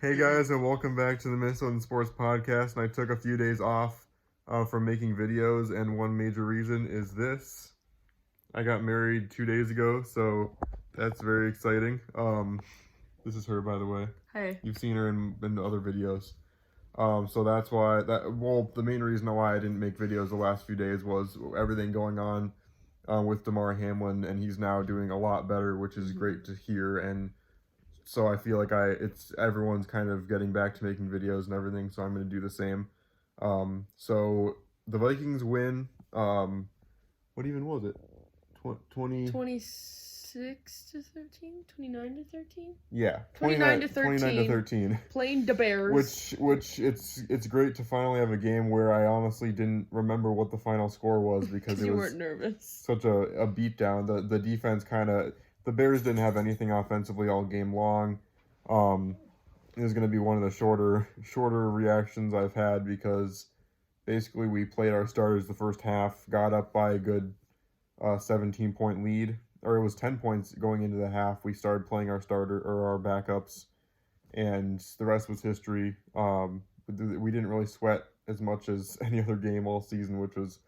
Hey guys, and welcome back to the Minnesota Sports Podcast. And I took a few days off from making videos, and one major reason is this. I got married 2 days ago, so that's very exciting. This is her, by the way. Hey. You've seen her in the other videos. So that's why the main reason why I didn't make videos the last few days was everything going on with Damar Hamlin, and he's now doing a lot better, which is great to hear. And so I feel like everyone's kind of getting back to making videos and everything, so I'm going to do the same. So the Vikings win. What even was it? 26 to 13? 29 to 13? Yeah, 29 to 13. 29 to 13. Playing the Bears. Which it's great to finally have a game where I honestly didn't remember what the final score was because it you was weren't nervous. Such a beatdown. The defense the Bears didn't have anything offensively all game long. It was going to be one of the shorter reactions I've had because basically we played our starters the first half, got up by a good 17-point lead, or it was 10 points going into the half. We started playing our backups, and the rest was history. We didn't really sweat as much as any other game all season, which was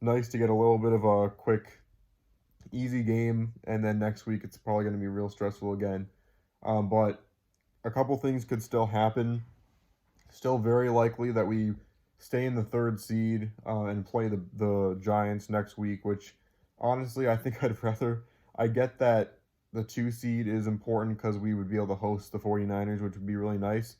nice to get a little bit of a quick, easy game, and then next week it's probably going to be real stressful again. But a couple things could still happen. Still very likely that we stay in the third seed and play the Giants next week, which honestly I think I get that the 2 seed is important because we would be able to host the 49ers, which would be really nice.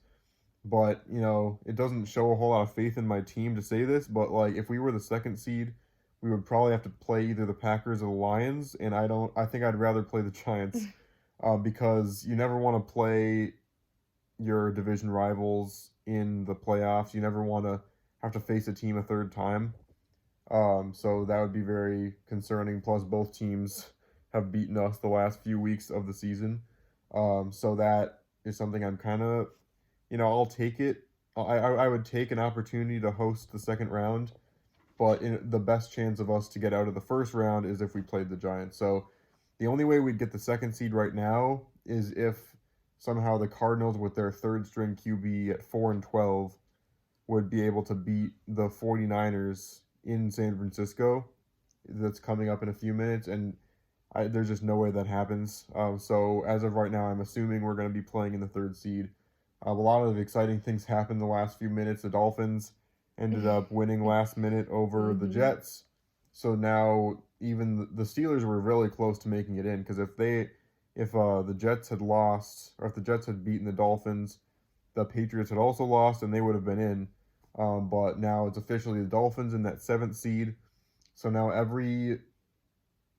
But, it doesn't show a whole lot of faith in my team to say this, but like if we were the 2nd seed, we would probably have to play either the Packers or the Lions, and I think I'd rather play the Giants because you never want to play your division rivals in the playoffs. You never want to have to face a team a third time. So that would be very concerning. Plus, both teams have beaten us the last few weeks of the season. So that is something I'm kind of, I'll take it. I would take an opportunity to host the second round, but the best chance of us to get out of the first round is if we played the Giants. So the only way we'd get the 2nd seed right now is if somehow the Cardinals with their 3rd string QB at 4-12 would be able to beat the 49ers in San Francisco. That's coming up in a few minutes, and there's just no way that happens. So as of right now, I'm assuming we're going to be playing in the 3rd seed. A lot of exciting things happened the last few minutes. The Dolphins ended up winning last minute over the Jets. So now even the Steelers were really close to making it in, because if the Jets had lost, or if the Jets had beaten the Dolphins, the Patriots had also lost and they would have been in. But now it's officially the Dolphins in that 7th seed. So now every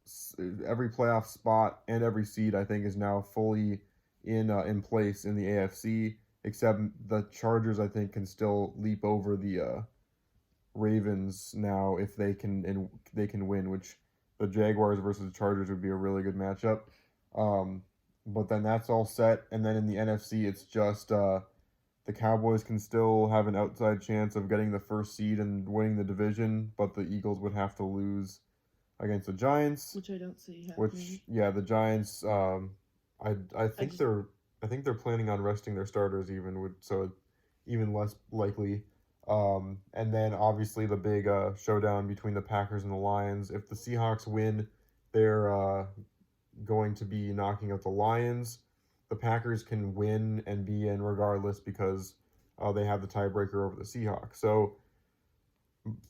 playoff spot and every seed I think is now fully in place in the AFC. Except the Chargers, I think, can still leap over the Ravens now if they can win, which the Jaguars versus the Chargers would be a really good matchup. But then that's all set, and then in the NFC, it's just the Cowboys can still have an outside chance of getting the 1st seed and winning the division, but the Eagles would have to lose against the Giants, which I don't see happening. The Giants, I think they're planning on resting their starters so even less likely. And then obviously the big showdown between the Packers and the Lions. If the Seahawks win, they're going to be knocking out the Lions. The Packers can win and be in regardless because they have the tiebreaker over the Seahawks. So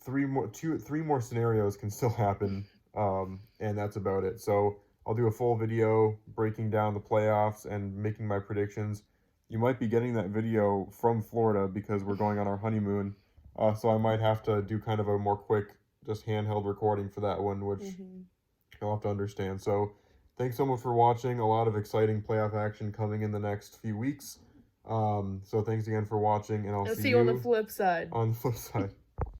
three more scenarios can still happen, and that's about it. So I'll do a full video breaking down the playoffs and making my predictions. You might be getting that video from Florida because we're going on our honeymoon. So I might have to do kind of a more quick, just handheld recording for that one, which you'll have to understand. So thanks so much for watching. A lot of exciting playoff action coming in the next few weeks. So thanks again for watching, and I'll see you on the flip side. On the flip side.